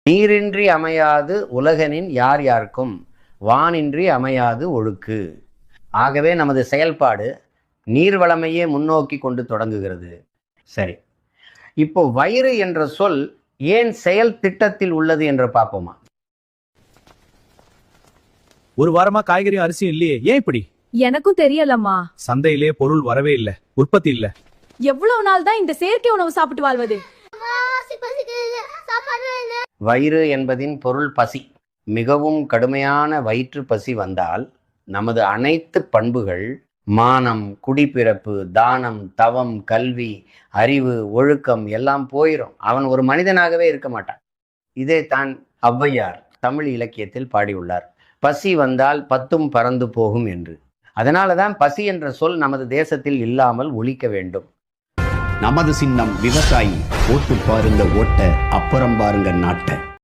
நீரின்றி அமையாது உலகனின் யார் யாருக்கும், வானின்றி அமையாது ஒழுக்கு. ஆகவே நமது செயல்பாடு நீர் வளமையே முன்னோக்கி கொண்டு தொடங்குகிறது. சரி, இப்போ வயிறு என்ற சொல் ஏன் செயல் திட்டத்தில் உள்ளது என்று பார்ப்போமா? ஒரு வாரமா காய்கறி அரிசியும் இல்லையே, ஏன் இப்படி? எனக்கும் தெரியலம்மா. சந்தையிலே பொருள் வரவே இல்ல, உற்பத்தி இல்ல. எவ்வளவு நாள் தான் இந்த செயற்கை உணவு சாப்பிட்டு வாழ்வது? வயிறு என்பதின் பொருள் பசி. மிகவும் கடுமையான வயிற்று பசி வந்தால் நமது அனைத்து பண்புகள், மானம், குடிப்பிறப்பு, தானம், தவம், கல்வி, அறிவு, ஒழுக்கம் எல்லாம் போயிடும். அவன் ஒரு மனிதனாகவே இருக்க மாட்டான். இதே தான் ஔவையார் தமிழ் இலக்கியத்தில் பாடியுள்ளார். பசி வந்தால் பத்தும் பறந்து போகும் என்று. அதனால தான் பசி என்ற சொல் நமது தேசத்தில் இல்லாமல் ஒழிக்க வேண்டும். நமது சின்னம் விவசாயி. ஓட்டு பாருங்க ஓட்ட, அப்புறம் பாருங்க நாட்டை.